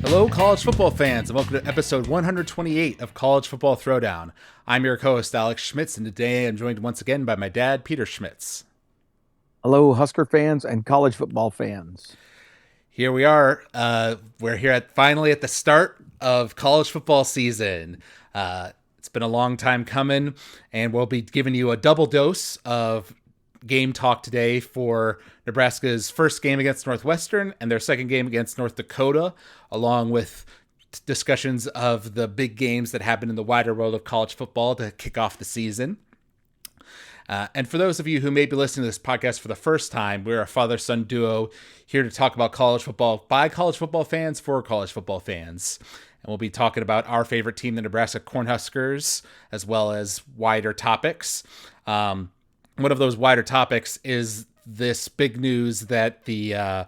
Hello, college football fans, and welcome to episode 128 of College Football Throwdown. I'm your co-host, Alex Schmitz, and today I'm joined once again by my dad, Peter Schmitz. Hello, Husker fans and college football fans. Here we are. We're here finally at the start of college football season. It's been a long time coming, and we'll be giving you a double dose of game talk today for Nebraska's first game against Northwestern and their second game against North Dakota, along with discussions of the big games that happen in the wider world of college football to kick off the season. And for those of you who may be listening to this podcast for the first time, we're a father-son duo here to talk about college football by college football fans for college football fans. And we'll be talking about our favorite team, the Nebraska Cornhuskers, as well as wider topics. One of those wider topics is this big news that the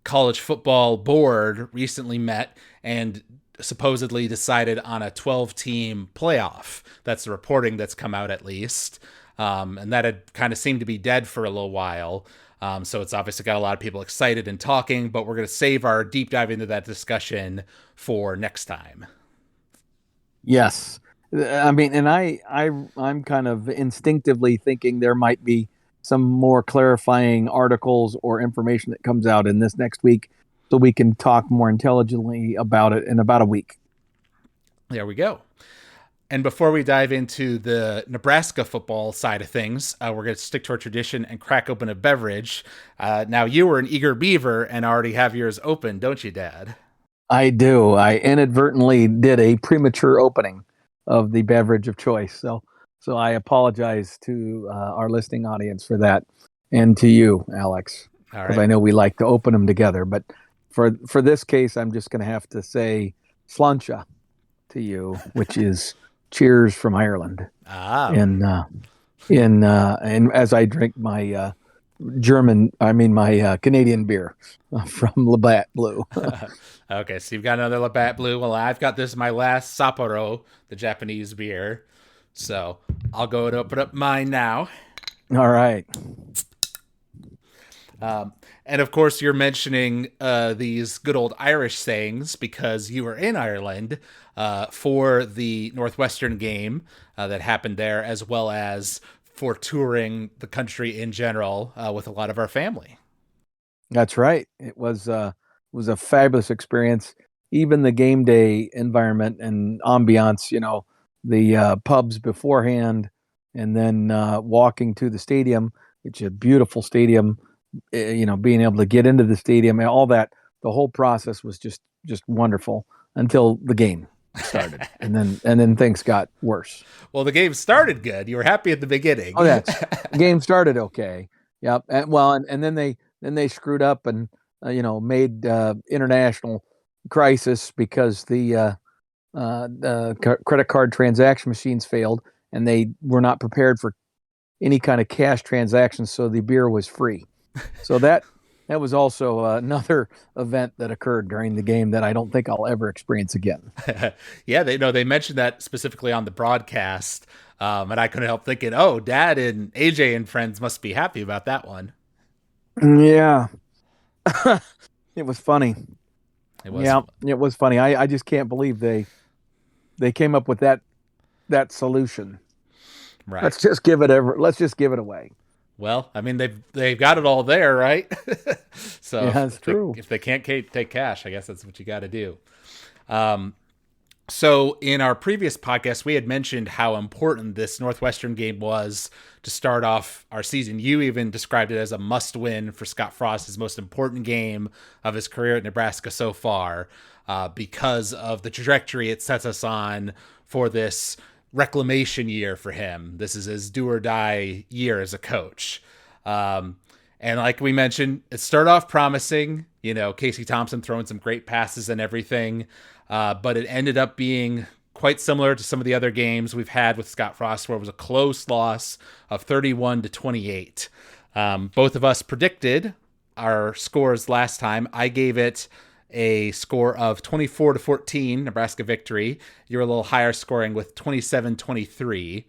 college football board recently met and supposedly decided on a 12-team playoff. That's the reporting that's come out, at least. And that had kind of seemed to be dead for a little while. So it's obviously got a lot of people excited and talking, but we're going to save our deep dive into that discussion for next time. Yes. I mean, and I'm kind of instinctively thinking there might be some more clarifying articles or information that comes out in this next week so we can talk more intelligently about it in about a week. There we go. And before we dive into the Nebraska football side of things, we're going to stick to our tradition and crack open a beverage. Now, you were an eager beaver and already have yours open, don't you, Dad? I do. I inadvertently did a premature opening of the beverage of choice. So I apologize to our listening audience for that, and to you, Alex, because I know we like to open them together. But for this case, I'm just going to have to say sláinte to you, which is cheers from Ireland. And as I drink my Canadian beer from Labatt Blue. Okay, so you've got another Labatt Blue. Well, I've got my last Sapporo, the Japanese beer. So I'll go and open up mine now. All right. And of course, you're mentioning these good old Irish sayings because you were in Ireland for the Northwestern game that happened there, as well as for touring the country in general with a lot of our family. That's right. It was a fabulous experience. Even the game day environment and ambiance, the pubs beforehand, and then walking to the stadium, which is a beautiful stadium, being able to get into the stadium and all that, the whole process was just wonderful until the game started. and then things got worse. Well, the game started good. You were happy at the beginning. Oh, the game started okay. Yep. And then they screwed up and made international crisis because the credit card transaction machines failed and they were not prepared for any kind of cash transactions, so the beer was free. So that was also another event that occurred during the game that I don't think I'll ever experience again. Yeah, they mentioned that specifically on the broadcast, and I couldn't help thinking, oh, Dad and AJ and friends must be happy about that one. Yeah. It was funny. It was. Yeah, it was funny. I just can't believe they came up with that solution. Right. Let's just give it away. Well, I mean, they've got it all there, right? So yeah, that's true. If they can't take cash, I guess that's what you got to do. So in our previous podcast, we had mentioned how important this Northwestern game was to start off our season. You even described it as a must-win for Scott Frost, his most important game of his career at Nebraska so far, because of the trajectory it sets us on for this reclamation year for him. This is his do or die year as a coach. And like we mentioned, it started off promising, Casey Thompson throwing some great passes and everything. But it ended up being quite similar to some of the other games we've had with Scott Frost, where it was a close loss of 31-28. Both of us predicted our scores last time. I gave it a score of 24-14, Nebraska victory. You were a little higher scoring with 27-23.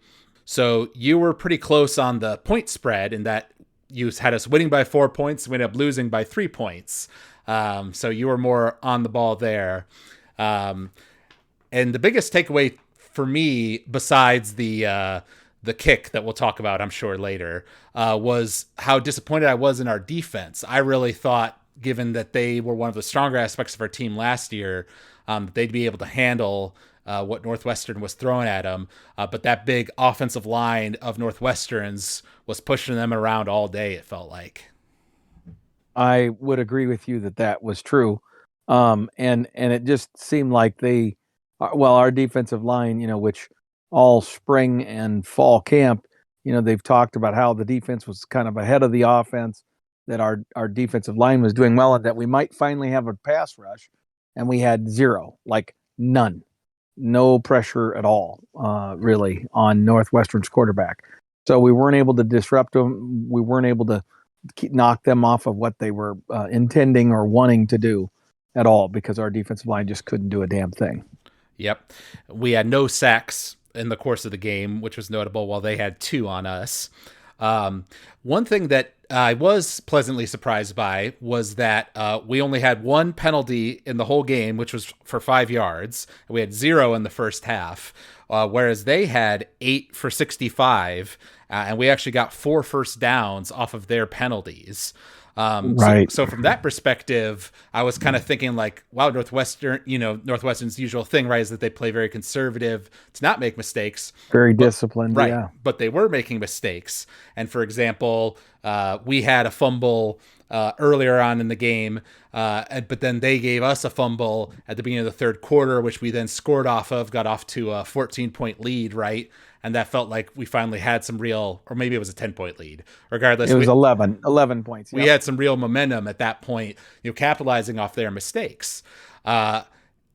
So you were pretty close on the point spread in that you had us winning by 4 points. We ended up losing by 3 points. So you were more on the ball there. And the biggest takeaway for me, besides the kick that we'll talk about, I'm sure later, was how disappointed I was in our defense. I really thought, given that they were one of the stronger aspects of our team last year, they'd be able to handle what Northwestern was throwing at them. But that big offensive line of Northwestern's was pushing them around all day, it felt like. I would agree with you that that was true. And it just seemed like our defensive line, which all spring and fall camp, they've talked about how the defense was kind of ahead of the offense, that our defensive line was doing well, and that we might finally have a pass rush. And we had zero, like none, no pressure at all, really, on Northwestern's quarterback. So we weren't able to disrupt them. We weren't able to knock them off of what they were intending or wanting to do at all, because our defensive line just couldn't do a damn thing. Yep. We had no sacks in the course of the game, which was notable, while they had 2 on us. One thing that I was pleasantly surprised by was that we only had 1 penalty in the whole game, which was for 5 yards. We had 0 in the first half, whereas they had 8 for 65, and we actually got 4 first downs off of their penalties. Right. So from that perspective, I was kind of thinking like, wow, Northwestern's usual thing, right, is that they play very conservative to not make mistakes. Very disciplined, right. Yeah. But they were making mistakes. And for example, we had a fumble earlier on in the game, but then they gave us a fumble at the beginning of the third quarter, which we then scored off of, got off to a 14-point lead, right? And that felt like we finally had some real, or maybe it was a 10-point lead. Regardless, it was 11 points. We had some real momentum at that point, capitalizing off their mistakes. And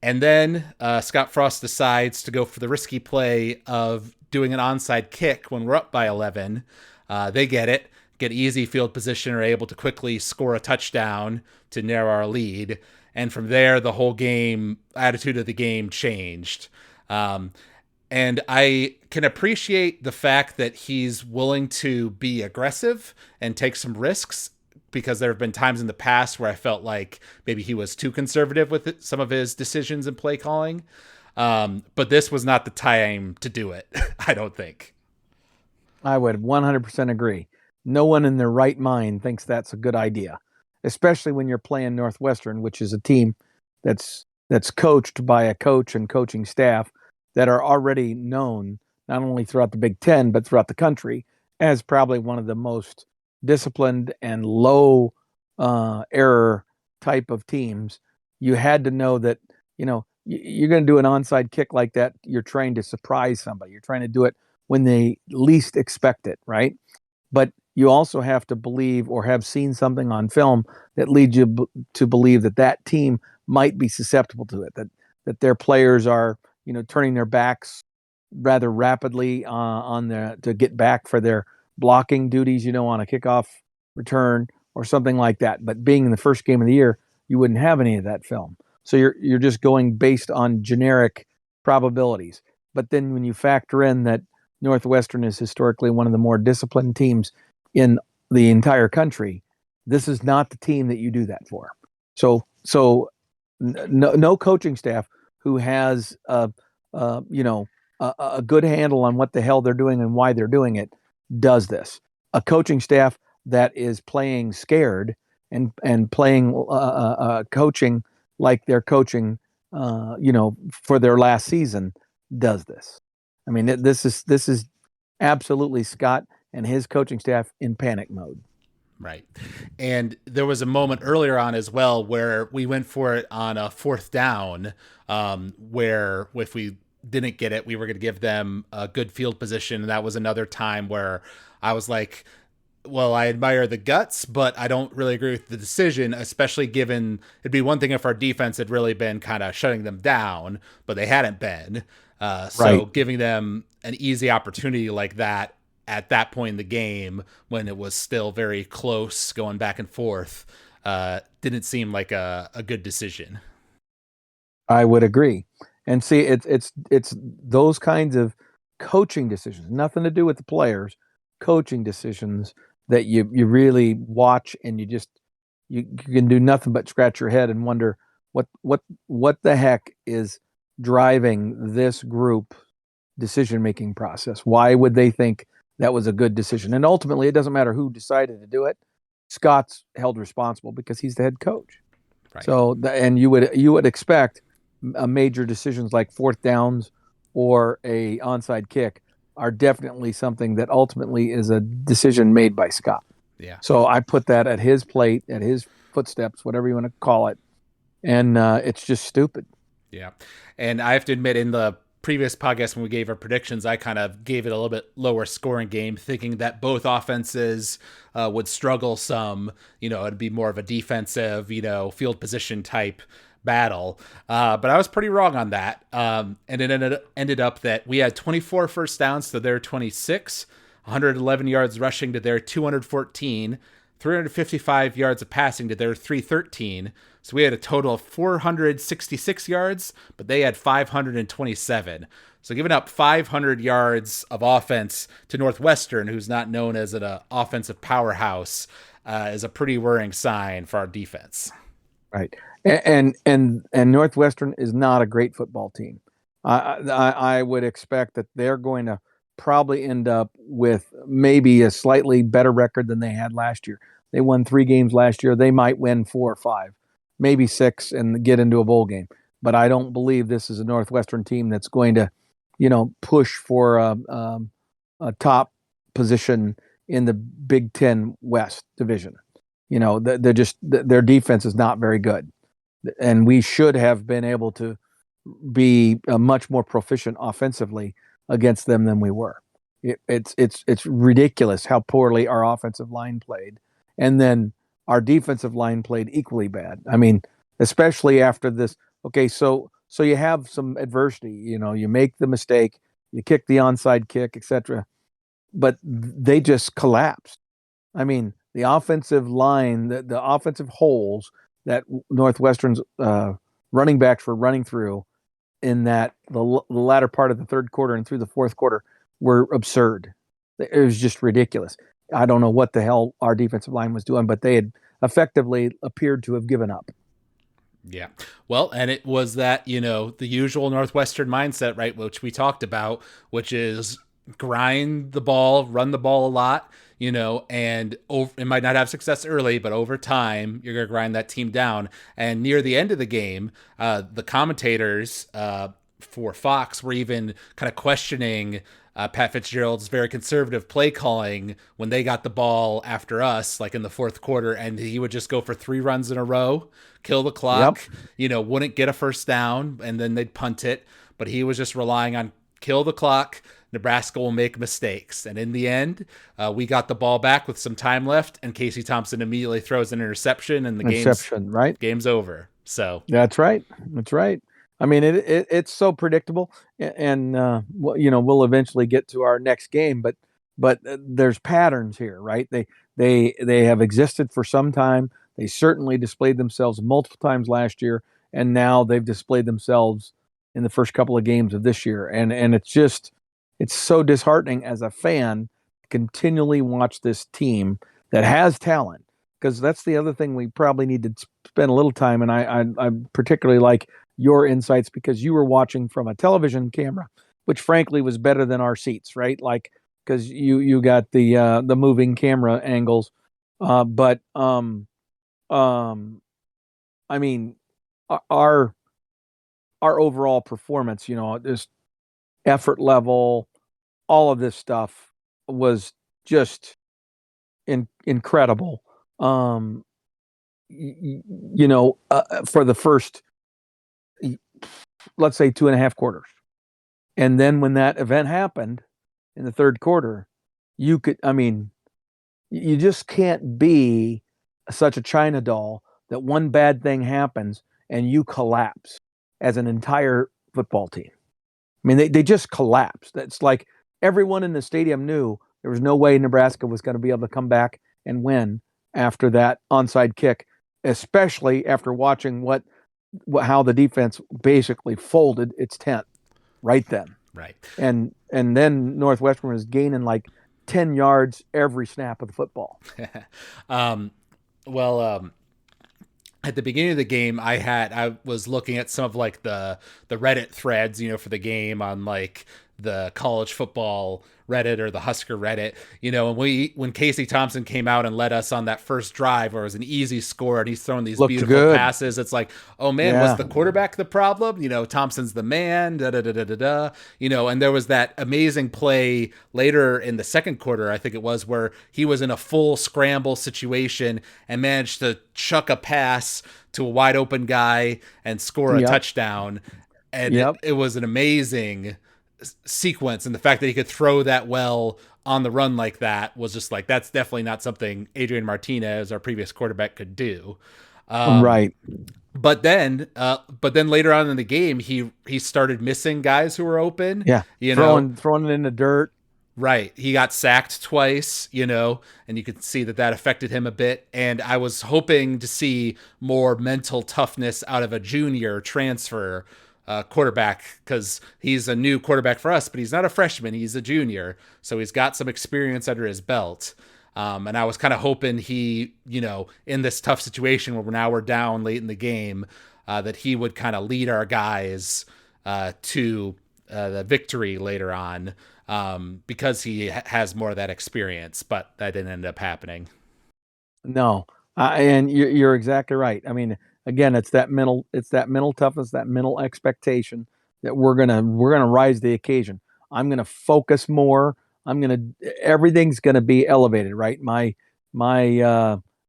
then Scott Frost decides to go for the risky play of doing an onside kick when we're up by 11. They get easy field position, are able to quickly score a touchdown to narrow our lead. And from there, the whole attitude of the game changed. And I can appreciate the fact that he's willing to be aggressive and take some risks, because there have been times in the past where I felt like maybe he was too conservative with some of his decisions and play calling. But this was not the time to do it, I don't think. I would 100% agree. No one in their right mind thinks that's a good idea, especially when you're playing Northwestern, which is a team that's coached by a coach and coaching staff that are already known, not only throughout the Big Ten, but throughout the country, as probably one of the most disciplined and low error type of teams. You had to know that, you're going to do an onside kick like that. You're trying to surprise somebody. You're trying to do it when they least expect it, right? But you also have to believe, or have seen something on film that leads you to believe that team might be susceptible to it, that their players are, turning their backs rather rapidly to get back for their blocking duties, on a kickoff return or something like that. But being in the first game of the year, you wouldn't have any of that film. So you're just going based on generic probabilities. But then when you factor in that Northwestern is historically one of the more disciplined teams in the entire country, this is not the team that you do that for. So no coaching staff who has a good handle on what the hell they're doing and why they're doing it does this. A coaching staff that is playing scared and playing coaching like they're coaching for their last season does this. I mean, this is absolutely Scott and his coaching staff in panic mode. Right. And there was a moment earlier on as well where we went for it on a 4th down, where if we didn't get it, we were going to give them a good field position. And that was another time where I was like, well, I admire the guts, but I don't really agree with the decision, especially given it'd be one thing if our defense had really been kind of shutting them down, but they hadn't been. So giving them an easy opportunity like that at that point in the game, when it was still very close going back and forth, didn't seem like a good decision. I would agree. And see, it's those kinds of coaching decisions, nothing to do with the players, coaching decisions that you really watch, and you can do nothing but scratch your head and wonder what the heck is driving this group decision making process. Why would they think that was a good decision? And ultimately, it doesn't matter who decided to do it. Scott's held responsible because he's the head coach. Right. So, and you would expect major decisions like fourth downs or a onside kick are definitely something that ultimately is a decision made by Scott. Yeah. So I put that at his plate, at his footsteps, whatever you want to call it, and it's just stupid. Yeah. And I have to admit, in the previous podcast when we gave our predictions, I kind of gave it a little bit lower scoring game, thinking that both offenses would struggle some. It'd be more of a defensive, field position type battle. But I was pretty wrong on that. And it ended up that we had 24 first downs to their 26, 111 yards rushing to their 214, 355 yards of passing to their 313. So we had a total of 466 yards, but they had 527. So giving up 500 yards of offense to Northwestern, who's not known as an offensive powerhouse, is a pretty worrying sign for our defense. Right. And Northwestern is not a great football team. I would expect that they're going to probably end up with maybe a slightly better record than they had last year. They won 3 games last year. They might win 4 or 5, maybe 6, and get into a bowl game. But I don't believe this is a Northwestern team that's going to, push for a top position in the Big Ten West division. Their defense is not very good, and we should have been able to be much more proficient offensively against them than we were. It's ridiculous how poorly our offensive line played, and then our defensive line played equally bad. I mean, especially after this. Okay, so you have some adversity. You make the mistake, you kick the onside kick, etc. But they just collapsed. I mean, the offensive line, the offensive holes that Northwestern's running backs were running through in that the latter part of the third quarter and through the fourth quarter were absurd. It was just ridiculous. I don't know what the hell our defensive line was doing, but they had effectively appeared to have given up. Yeah. Well, and it was that, the usual Northwestern mindset, right, which we talked about, which is grind the ball, run the ball a lot, and it might not have success early, but over time, you're going to grind that team down. And near the end of the game, the commentators for Fox were even kind of questioning Pat Fitzgerald's very conservative play calling when they got the ball after us, like in the fourth quarter, and he would just go for 3 runs in a row, kill the clock, wouldn't get a first down, and then they'd punt it. But he was just relying on kill the clock. Nebraska will make mistakes. And in the end, we got the ball back with some time left, and Casey Thompson immediately throws an interception, and the game's over. So that's right. That's right. I mean, it's so predictable, and we'll eventually get to our next game, but there's patterns here, right? They have existed for some time. They certainly displayed themselves multiple times last year, and now they've displayed themselves in the first couple of games of this year, and it's so disheartening as a fan to continually watch this team that has talent, because that's the other thing we probably need to spend a little time. And I particularly like your insights because you were watching from a television camera, which frankly was better than our seats, right? Like, because you got the moving camera angles, but I mean, our overall performance, this effort level, all of this stuff was just incredible. For the first, let's say 2.5 quarters. And then when that event happened in the third quarter, you just can't be such a China doll that one bad thing happens and you collapse as an entire football team. I mean, they just collapsed. It's like everyone in the stadium knew there was no way Nebraska was going to be able to come back and win after that onside kick, especially after watching how the defense basically folded its tent right then. Right. And then Northwestern was gaining like 10 yards every snap of the football. um, well, at the beginning of the game, I was looking at some of like the Reddit threads, for the game on like the college football Reddit or the Husker Reddit, and when Casey Thompson came out and led us on that first drive where it was an easy score and he's throwing these Looked beautiful good. passes, it's like, oh man, was Yeah. the quarterback the problem? Thompson's the man, da da da da da da. And there was that amazing play later in the second quarter, I think it was, where he was in a full scramble situation and managed to chuck a pass to a wide open guy and score a Yep. touchdown. And Yep. it was an amazing sequence, and the fact that he could throw that well on the run like that was just like, that's definitely not something Adrian Martinez, our previous quarterback, could do. Right. But then later on in the game, he started missing guys who were open. Yeah. Throwing it in the dirt. Right. He got sacked twice, and you could see that affected him a bit. And I was hoping to see more mental toughness out of a junior transfer quarterback, because he's a new quarterback for us, but he's not a freshman. He's a junior. So he's got some experience under his belt. And I was kind of hoping he, in this tough situation where now we're down late in the game, that he would kind of lead our guys to the victory later on, because he has more of that experience. But that didn't end up happening. No, and you're exactly right. I mean, again, it's that mental toughness, that mental expectation that we're gonna rise to the occasion. I'm gonna focus more. Everything's gonna be elevated, right? My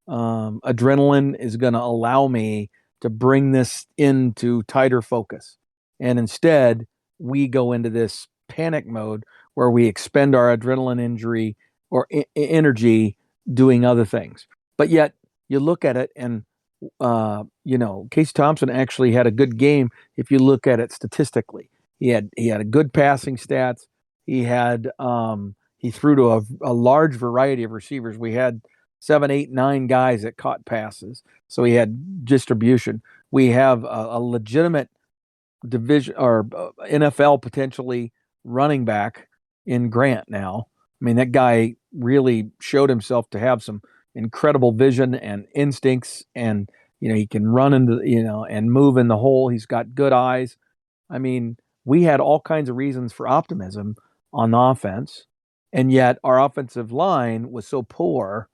adrenaline is gonna allow me to bring this into tighter focus, and instead we go into this panic mode where we expend our adrenaline injury or energy doing other things. But yet you look at it and Casey Thompson actually had a good game if you look at it statistically. He had a good passing stats. He threw to a large variety of receivers. We had 7, 8, 9 guys that caught passes, so he had distribution. We have a legitimate division or NFL potentially running back in Grant now. I mean, that guy really showed himself to have some incredible vision and instincts, and he can run into and move in the hole. He's got good eyes. I mean, we had all kinds of reasons for optimism on the offense, and yet our offensive line was so poor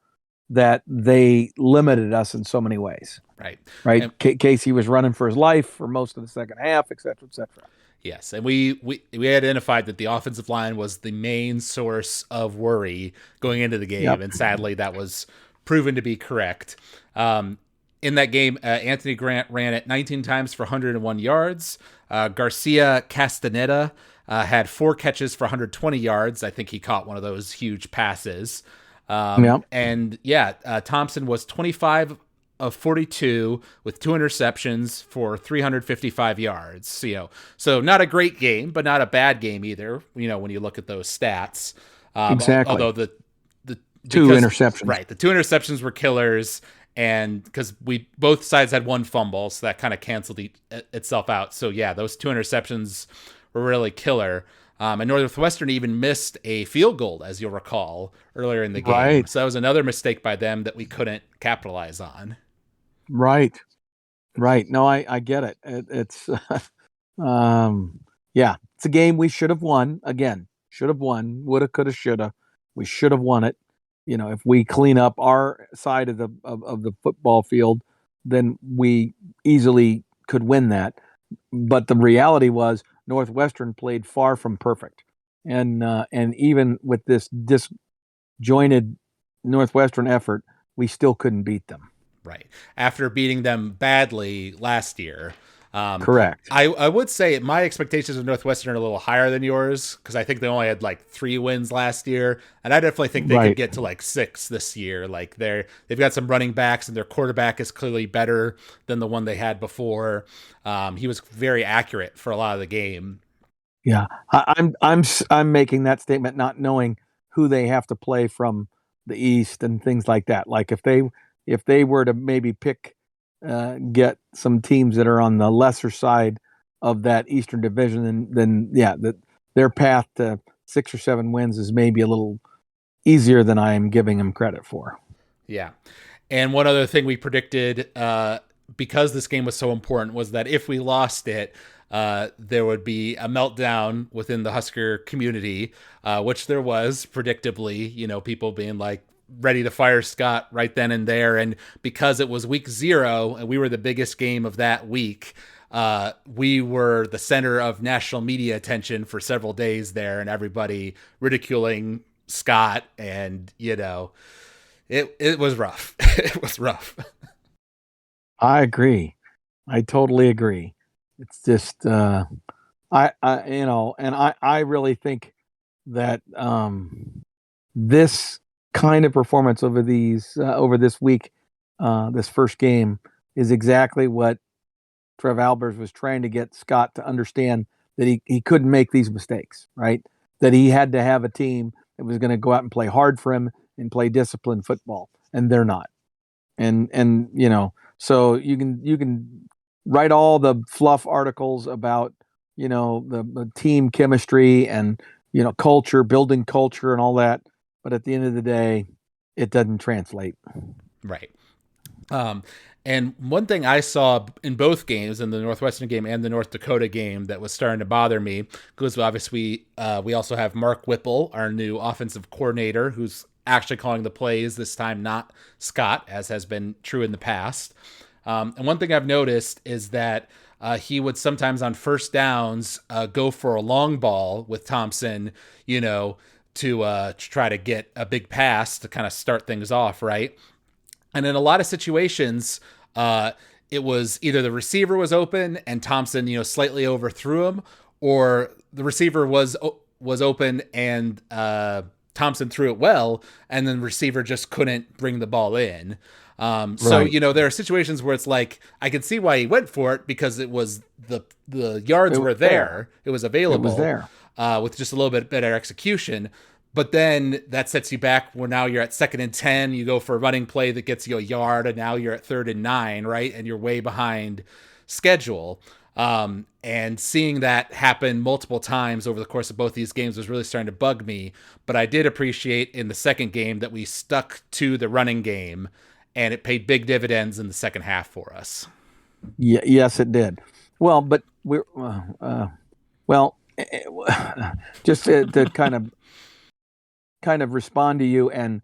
that they limited us in so many ways. Right. And Casey was running for his life for most of the second half, et cetera, et cetera. Yes, and we identified that the offensive line was the main source of worry going into the game, Yep. and sadly that was proven to be correct. In that game, Anthony Grant ran it 19 times for 101 yards. Garcia Castaneda had 4 catches for 120 yards. I think he caught one of those huge passes. And Thompson was 25 of 42 with 2 interceptions for 355 yards. So not a great game, but not a bad game either. When you look at those stats, exactly. Although the 2 interceptions, right? The 2 interceptions were killers, and because both sides had 1 fumble, so that kind of canceled itself out. So yeah, those 2 interceptions were really killer. And Northwestern even missed a field goal, as you'll recall, earlier in the game. Right. So that was another mistake by them that we couldn't capitalize on. Right. No, I get it. It's it's a game we should have won. Again, should have won. Woulda, coulda, shoulda. We should have won it. If we clean up our side of the football field, then we easily could win that. But the reality was Northwestern played far from perfect, and even with this disjointed Northwestern effort, we still couldn't beat them. Right. After beating them badly last year. Correct. I would say my expectations of Northwestern are a little higher than yours, because I think they only had like 3 wins last year, and I definitely think they could get to like 6 this year. Like they've got some running backs, and their quarterback is clearly better than the one they had before. He was very accurate for a lot of the game. Yeah, I'm making that statement not knowing who they have to play from the East and things like that. Like if they were to maybe get some teams that are on the lesser side of that Eastern Division, then their path to 6 or 7 wins is maybe a little easier than I am giving him credit for. Yeah. And one other thing we predicted, because this game was so important, was that if we lost it, there would be a meltdown within the Husker community, which there was, predictably, people being like ready to fire Scott right then and there. And because it was week 0 and we were the biggest game of that week, we were the center of national media attention for several days there, and everybody ridiculing Scott, and it was rough. It was rough. I agree. I totally agree. It's just I really think that this kind of performance over this week, this first game, is exactly what Trev Albers was trying to get Scott to understand, that he couldn't make these mistakes, right? That he had to have a team that was going to go out and play hard for him and play disciplined football, and they're not. And so you can write all the fluff articles about the team chemistry and culture, building culture and all that, but at the end of the day, it doesn't translate. Right. And one thing I saw in both games, in the Northwestern game and the North Dakota game, that was starting to bother me, because obviously we also have Mark Whipple, our new offensive coordinator, who's actually calling the plays this time, not Scott, as has been true in the past. And one thing I've noticed is that he would sometimes on first downs go for a long ball with Thompson, to try to get a big pass to kind of start things off, right? And in a lot of situations, it was either the receiver was open and Thompson, slightly overthrew him, or the receiver was open and Thompson threw it well, and then the receiver just couldn't bring the ball in. So, Right. there are situations where it's like, I can see why he went for it, because it was the yards It were was there. there. It was It was available, there. with just a little bit better execution. But then that sets you back where now you're at 2nd and 10. You go for a running play that gets you a yard, and now you're at 3rd and 9, right? And you're way behind schedule. And seeing that happen multiple times over the course of both these games was really starting to bug me. But I did appreciate in the second game that we stuck to the running game, and it paid big dividends in the second half for us. Yes, it did. Well, but well, just to kind of respond to you, and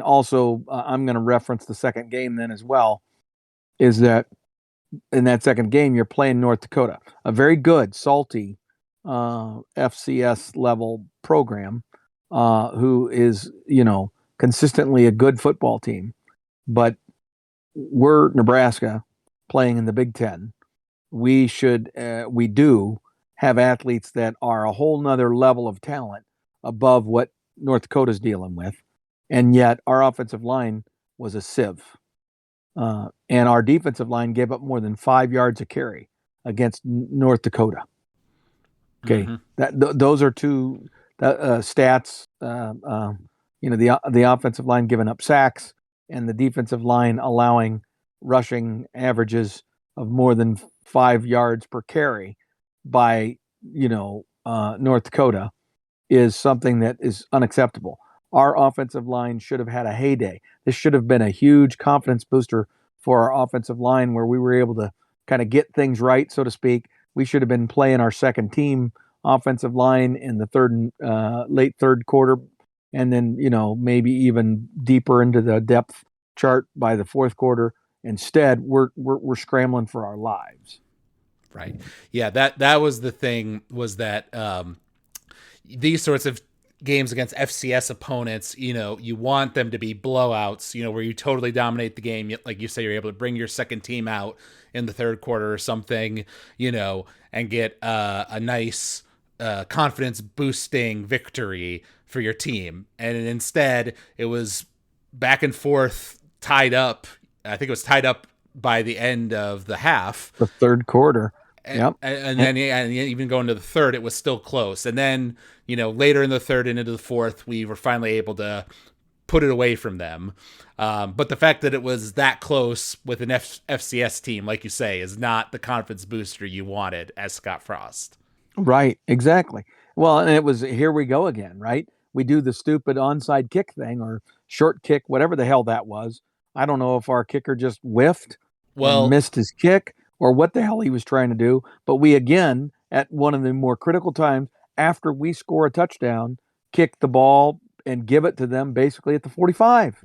also I'm going to reference the second game then as well, is that in that second game you're playing North Dakota, a very good, salty FCS level program, who is consistently a good football team, but we're Nebraska playing in the Big Ten. We do have athletes that are a whole nother level of talent above what North Dakota's dealing with, and yet our offensive line was a sieve, and our defensive line gave up more than 5 yards a carry against North Dakota. Okay, Mm-hmm. Those are two stats. The offensive line giving up sacks, and the defensive line allowing rushing averages of more than 5 yards per carry by North Dakota, is something that is unacceptable. Our offensive line should have had a heyday. This should have been a huge confidence booster for our offensive line, where we were able to kind of get things right, so to speak. We should have been playing our second team offensive line in the late third quarter, and then maybe even deeper into the depth chart by the fourth quarter. Instead, we're scrambling for our lives. Right. Yeah, that was the thing, was that these sorts of games against FCS opponents, you want them to be blowouts, where you totally dominate the game. Like you say, you're able to bring your second team out in the third quarter or something, and get a nice confidence boosting victory for your team. And instead, it was back and forth, tied up. I think it was tied up by the end of the half. The third quarter. And, Yep. and then and even going to the third, it was still close. And then, later in the third and into the fourth, we were finally able to put it away from them. But the fact that it was that close with an FCS team, like you say, is not the confidence booster you wanted as Scott Frost. Right, exactly. Well, and it was, here we go again, right? we do the stupid onside kick thing or short kick, whatever the hell that was. I don't know if our kicker just whiffed and Well, missed his kick or what the hell he was trying to do. But we again, at one of the more critical times, after we score a touchdown, kick the ball and give it to them basically at the 45.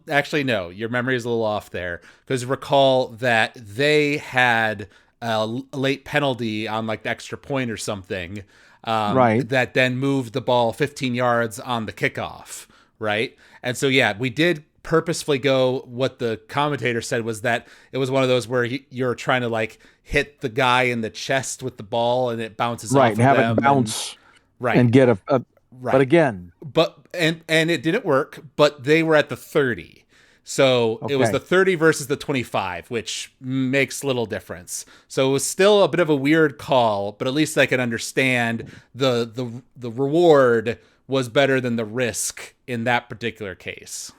actually, no. Your memory is a little off there because recall that they had a late penalty on like the extra point or something Right. that then moved the ball 15 yards on the kickoff, right? And so, yeah, we did purposefully go. What the commentator said was that it was one of those where you're trying to like hit the guy in the chest with the ball and it bounces Right. off And of have it them. And bounce right, and get a but right. again, But it didn't work, but they were at the 30. So it was okay. the 30 versus the 25, which makes little difference. So it was still a bit of a weird call, but at least I can understand the reward was better than the risk in that particular case.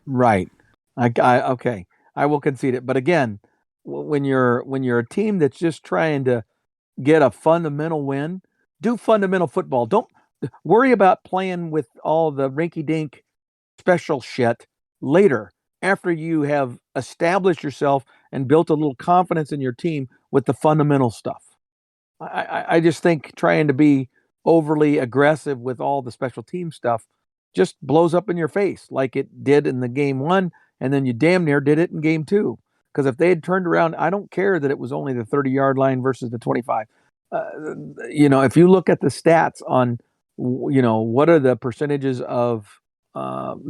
Right. Okay. I will concede it. But again, when you're a team that's just trying to get a fundamental win, do fundamental football. Don't worry about playing with all the rinky-dink special shit later after you have established yourself and built a little confidence in your team with the fundamental stuff. I just think trying to be overly aggressive with all the special team stuff just blows up in your face like it did in the game one, and then you damn near did it in game two. Because if they had turned around, I don't care that it was only the 30-yard line versus the 25. If you look at the stats on, what are the percentages of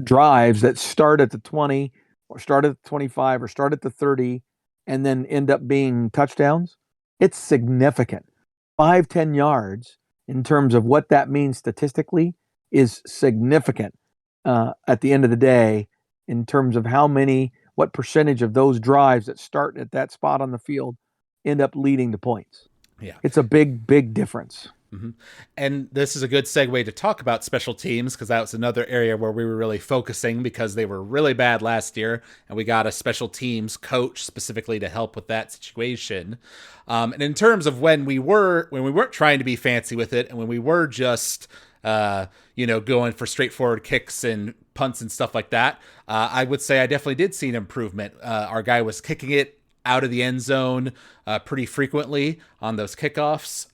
drives that start at the 20 or start at the 25 or start at the 30 and then end up being touchdowns, it's significant. 5-10 yards in terms of what that means statistically is significant at the end of the day in terms of what percentage of those drives that start at that spot on the field end up leading to points. Yeah. It's a big, big difference. Mm-hmm. And this is a good segue to talk about special teams because that was another area where we were really focusing because they were really bad last year, and we got a special teams coach specifically to help with that situation. And in terms of when we weren't trying to be fancy with it, and when we were just going for straightforward kicks and punts and stuff like that, I would say I definitely did see an improvement. Our guy was kicking it out of the end zone pretty frequently on those kickoffs.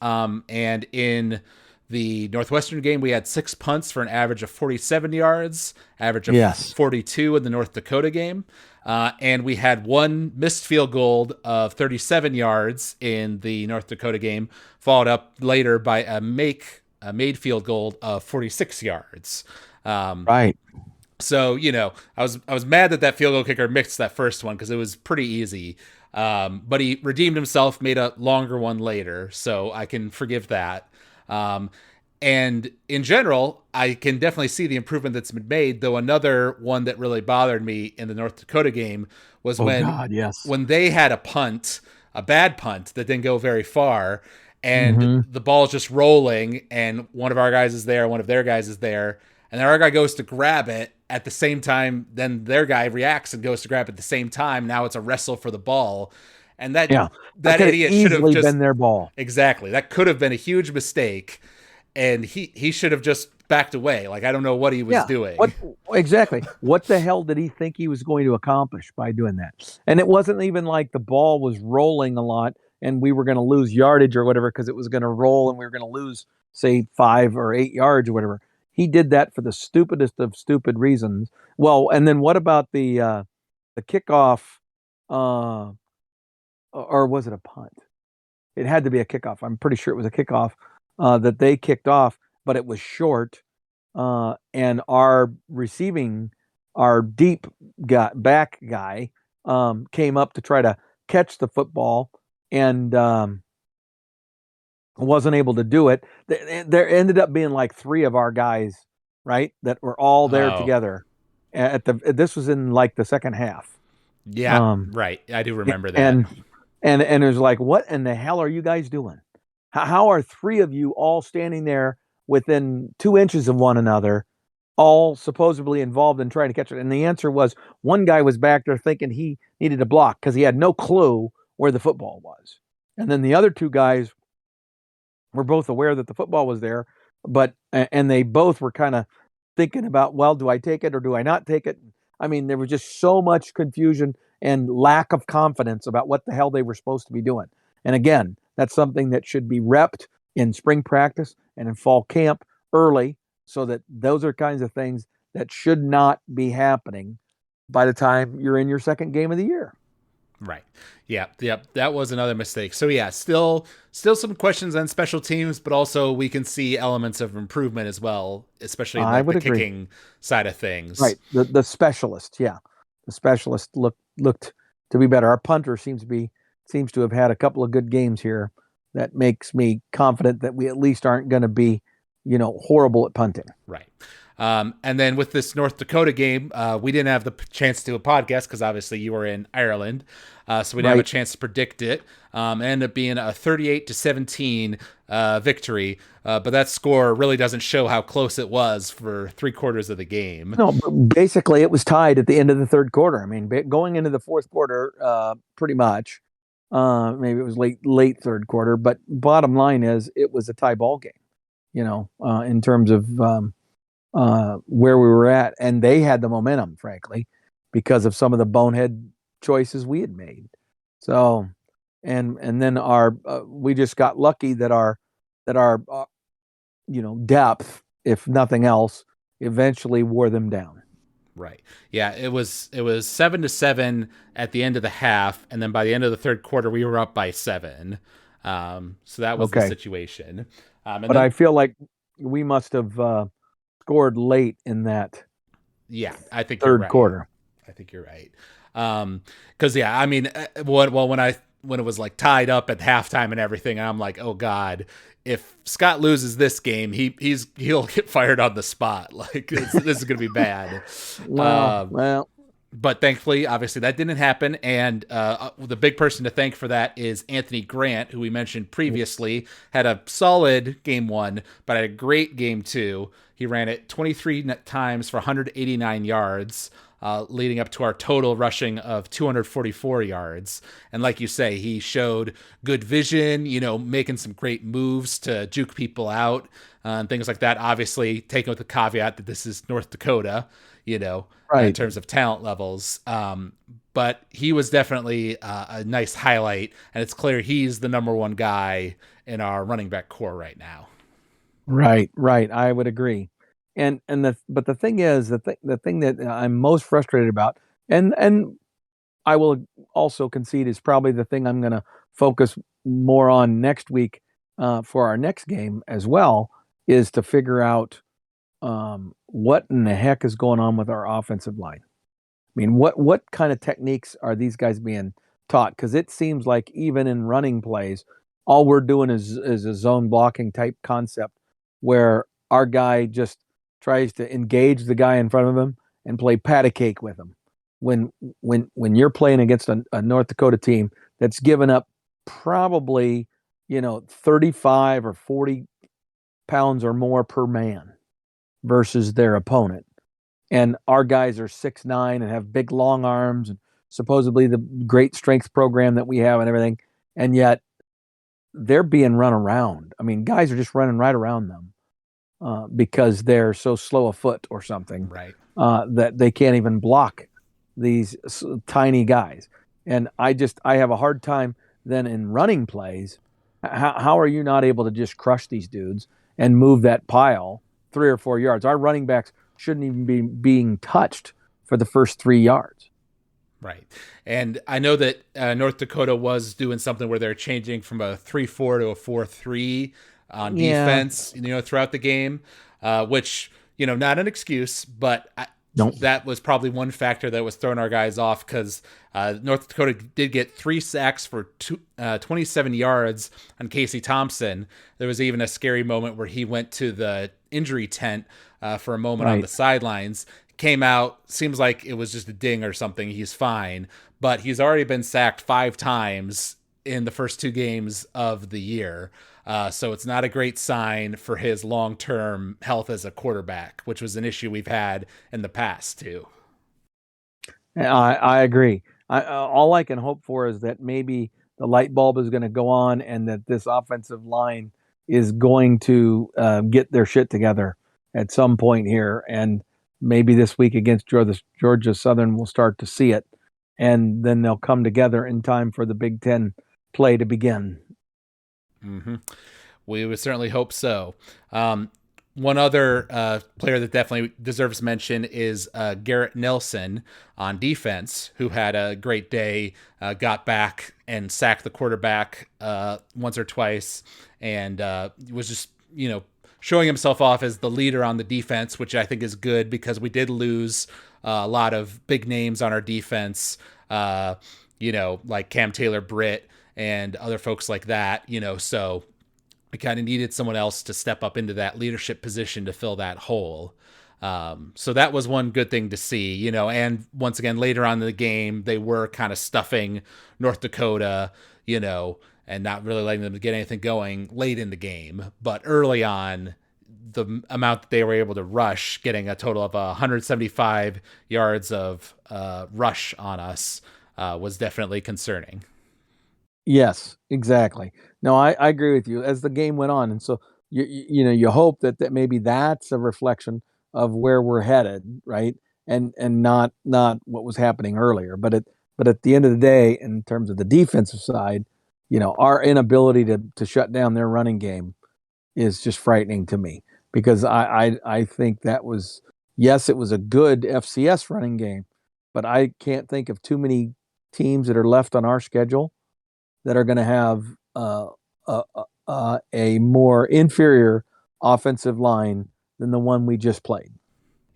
And in the Northwestern game, we had 6 punts for an average of 47 yards, average of Yes. 42 in the North Dakota game. And we had one missed field goal of 37 yards in the North Dakota game, followed up later by a made field goal of 46 yards. Right. So, I was mad that field goal kicker mixed that first one because it was pretty easy. But he redeemed himself, made a longer one later, so I can forgive that. And in general, I can definitely see the improvement that's been made, though another one that really bothered me in the North Dakota game was Oh God, yes. when they had a bad punt that didn't go very far, and Mm-hmm. the ball's just rolling, and one of our guys is there, one of their guys is there, and then our guy goes to grab it at the same time. Then their guy reacts and goes to grab it at the same time. Now it's a wrestle for the ball, and Yeah, that that could have idiot should have easily just been their ball. exactly that could have been a huge mistake, and he should have just backed away. Like I don't know what he was Yeah. doing. What exactly? What the hell did he think he was going to accomplish by doing that? And it wasn't even like the ball was rolling a lot and we were going to lose yardage or whatever because it was going to roll and we were going to lose, say, 5 or 8 yards or whatever. He did that for the stupidest of stupid reasons. Well, and then what about the kickoff, uh, or was it a punt? It had to be a kickoff. I'm pretty sure it was a kickoff that they kicked off, but it was short. And our deep back guy, came up to try to catch the football and wasn't able to do it. There ended up being like 3 of our guys, right, that were all there Oh, together. This was in like the second half. yeah, Um, right. I do remember that. and and it was like, what in the hell are you guys doing? How are 3 of you all standing there within 2 inches of one another, all supposedly involved in trying to catch it? And the answer was one guy was back there thinking he needed a block because he had no clue where the football was. And then the other 2 guys were both aware that the football was there, and they both were kind of thinking about, well, do I take it or do I not take it? I mean, there was just so much confusion and lack of confidence about what the hell they were supposed to be doing. And again, that's something that should be repped in spring practice and in fall camp early, so that those are kinds of things that should not be happening by the time you're in your second game of the year. Right. Yeah. Yep. That was another mistake. So yeah, still some questions on special teams, but also we can see elements of improvement as well, especially in I like the would agree. kicking side of things. Right. The specialist, yeah. The specialist looked to be better. Our punter seems to have had a couple of good games here. That makes me confident that we at least aren't going to be, horrible at punting. Right. And then with this North Dakota game, we didn't have the chance to do a podcast because obviously you were in Ireland, so we didn't have a Right. chance to predict it. It ended up being a 38-17 victory, but that score really doesn't show how close it was for 3/4 of the game. No, but basically it was tied at the end of the third quarter. I mean, going into the fourth quarter, pretty much. Maybe it was late third quarter, but bottom line is it was a tie ball game. In terms of where we were at, and they had the momentum, frankly, because of some of the bonehead choices we had made. So, and then our we just got lucky that our depth, if nothing else, eventually wore them down. Right. Yeah, it was 7-7 at the end of the half, and then by the end of the third quarter, we were up by 7. So that was the Okay, situation. And but then I feel like we must have scored late in that yeah, I think you're third right. quarter. I think you're right. Because yeah, I mean, when it was like tied up at halftime and everything, I'm like, oh god, if Scott loses this game, he'll get fired on the spot. Like this is gonna be bad. Well, Um, well, but thankfully, obviously, that didn't happen. And the big person to thank for that is Anthony Grant, who we mentioned previously, had a solid game one, but had a great game two. He ran it 23 times for 189 yards, leading up to our total rushing of 244 yards. And like you say, he showed good vision, making some great moves to juke people out and things like that. Obviously, taking with the caveat that this is North Dakota, in right. terms of talent levels. But he was definitely a nice highlight, and it's clear he's the number one guy in our running back core right now. Right, right. I would agree. The thing is, the thing that I'm most frustrated about, and I will also concede is probably the thing I'm going to focus more on next week for our next game as well, is to figure out what in the heck is going on with our offensive line. I mean, what kind of techniques are these guys being taught? Because it seems like even in running plays, all we're doing is a zone blocking type concept where our guy just tries to engage the guy in front of him and play patty cake with him. When you're playing against a North Dakota team that's given up probably 35 or 40 pounds or more per man versus their opponent, and our guys are 6'9" and have big long arms and supposedly the great strength program that we have and everything, and yet they're being run around. I mean, guys are just running right around them because they're so slow of foot or something Right. that they can't even block these tiny guys. And I have a hard time then in running plays. How are you not able to just crush these dudes and move that pile 3 or 4 yards? Our running backs shouldn't even be being touched for the first 3 yards. Right. And I know that North Dakota was doing something where they're changing from a 3-4 to a 4-3 on Yeah, defense, throughout the game, which, not an excuse, but don't. that was probably one factor that was throwing our guys off because North Dakota did get 3 sacks for 27 yards on Casey Thompson. There was even a scary moment where he went to the injury tent for a moment on Right. the sidelines. Came out, seems like it was just a ding or something. He's fine, but he's already been sacked 5 times in the first 2 games of the year. So it's not a great sign for his long-term health as a quarterback, which was an issue we've had in the past too. I agree. All I can hope for is that maybe the light bulb is going to go on and that this offensive line is going to get their shit together at some point here, and maybe this week against Georgia Southern we'll start to see it, and then they'll come together in time for the Big Ten play to begin. Mm-hmm. We would certainly hope so. One other player that definitely deserves mention is Garrett Nelson on defense, who had a great day, got back and sacked the quarterback once or twice, and was just, showing himself off as the leader on the defense, which I think is good because we did lose a lot of big names on our defense, like Cam Taylor-Britt and other folks like that, so we kind of needed someone else to step up into that leadership position to fill that hole. So that was one good thing to see, and once again, later on in the game, they were kind of stuffing North Dakota, and not really letting them get anything going late in the game. But early on, the amount that they were able to rush, getting a total of 175 yards of rush on us, was definitely concerning. Yes, exactly. No, I agree with you as the game went on. And so you hope that maybe that's a reflection of where we're headed, right? And not what was happening earlier. But at the end of the day, in terms of the defensive side, our inability to shut down their running game is just frightening to me, because I think that was, yes, it was a good FCS running game, but I can't think of too many teams that are left on our schedule that are going to have a more inferior offensive line than the one we just played.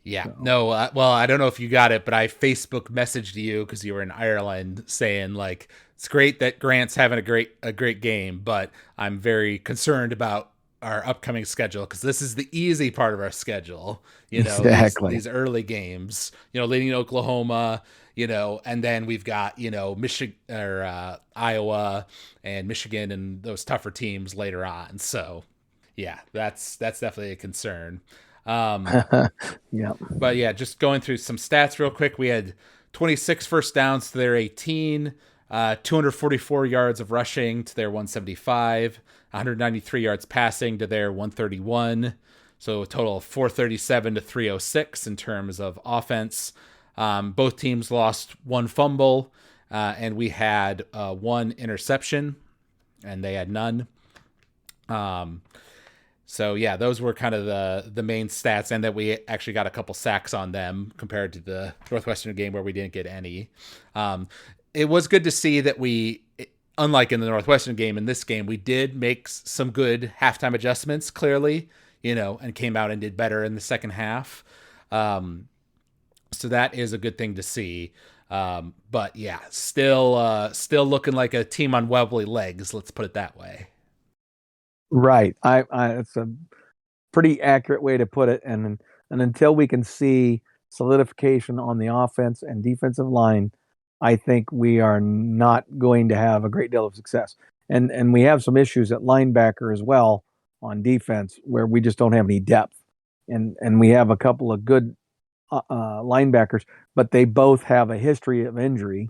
Yeah. So. No, well, I don't know if you got it, but I Facebook messaged you because you were in Ireland saying, like, it's great that Grant's having a great game, but I'm very concerned about our upcoming schedule because this is the easy part of our schedule. Exactly. These early games, leading to Oklahoma, and then we've got, Michigan or Iowa and Michigan and those tougher teams later on. So yeah, that's definitely a concern. Yeah. But yeah, just going through some stats real quick. We had 26 first downs to their 18, 244 yards of rushing to their 175, 193 yards passing to their 131. So a total of 437 to 306 in terms of offense. Both teams lost one fumble, and we had one interception, and they had none. So yeah, those were kind of the main stats, and that we actually got a couple sacks on them compared to the Northwestern game where we didn't get any. It was good to see that unlike in the Northwestern game, in this game, we did make some good halftime adjustments, clearly, and came out and did better in the second half. So that is a good thing to see. But yeah, still looking like a team on wobbly legs. Let's put it that way. Right. It's a pretty accurate way to put it. And until we can see solidification on the offense and defensive line, I think we are not going to have a great deal of success. And we have some issues at linebacker as well on defense where we just don't have any depth. And we have a couple of good linebackers, but they both have a history of injury.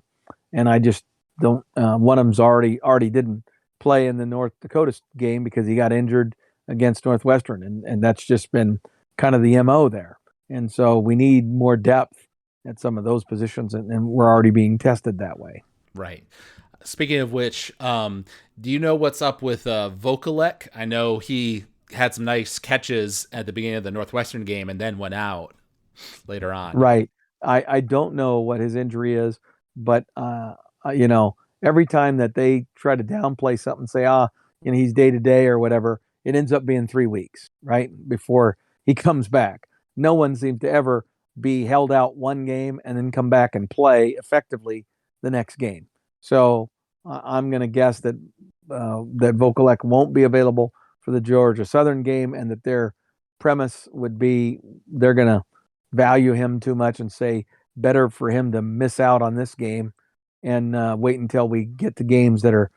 And I just don't. One of them's already didn't play in the North Dakota game because he got injured against Northwestern, and that's just been kind of the MO there. And so we need more depth at some of those positions, and we're already being tested that way. Right. Speaking of which, do you know what's up with Vokalek? I know he had some nice catches at the beginning of the Northwestern game and then went out later on. Right. I don't know what his injury is, but every time that they try to downplay something, say, he's day to day or whatever, it ends up being 3 weeks, right, before he comes back. No one seems to ever be held out one game and then come back and play effectively the next game. So I'm going to guess that Vokalek won't be available for the Georgia Southern game, and that their premise would be they're going to value him too much and say better for him to miss out on this game and wait until we get to games that are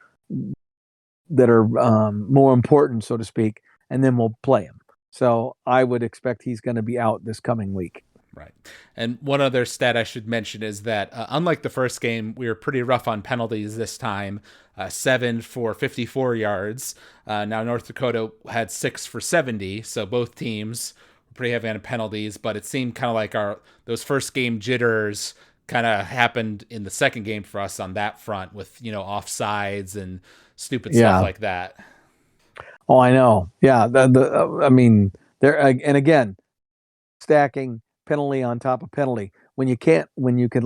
more important, so to speak, and then we'll play him. So I would expect he's going to be out this coming week. Right. And one other stat I should mention is that unlike the first game, we were pretty rough on penalties this time. 7 for 54 yards. Now North Dakota had 6 for 70, so both teams were pretty heavy on penalties. But it seemed kind of like those first game jitters kind of happened in the second game for us on that front with offsides and stupid stuff Yeah. like that. Oh, I know. Yeah. I mean, there and again, stacking penalty on top of penalty when you can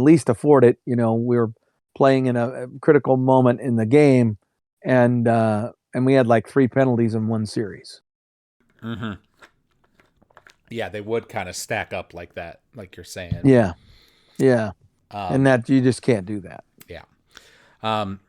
least afford it. We're playing in a critical moment in the game, and we had like 3 penalties in one series. Mm-hmm. Yeah, they would kind of stack up like that, like you're saying. Yeah, yeah, and Um, that you just can't do that. yeah. Um,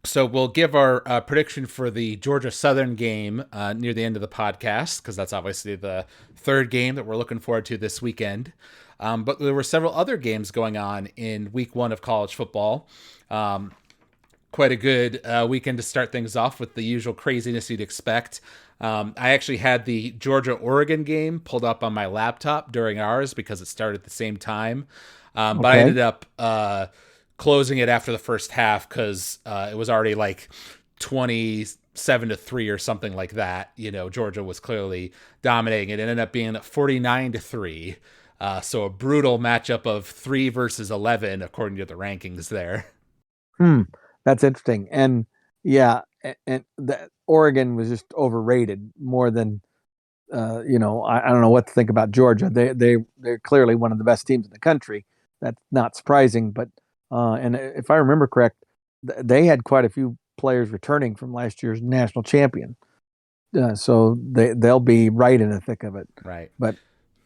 So we'll give our prediction for the Georgia Southern game near the end of the podcast, because that's obviously the third game that we're looking forward to this weekend. But there were several other games going on in week one of college football. Quite a good weekend to start things off with the usual craziness you'd expect. I actually had the Georgia Oregon game pulled up on my laptop during ours because it started at the same time. But I Okay. ended up closing it after the first half because it was already like 27-3 or something like that. Georgia was clearly dominating. It ended up being 49-3. So a brutal matchup of 3 versus 11, according to the rankings there. Hmm. That's interesting. And yeah, and the Oregon was just overrated more than I don't know what to think about Georgia. They're clearly one of the best teams in the country. That's not surprising, but and if I remember correct, they had quite a few players returning from last year's national champion. So they'll be right in the thick of it. Right. But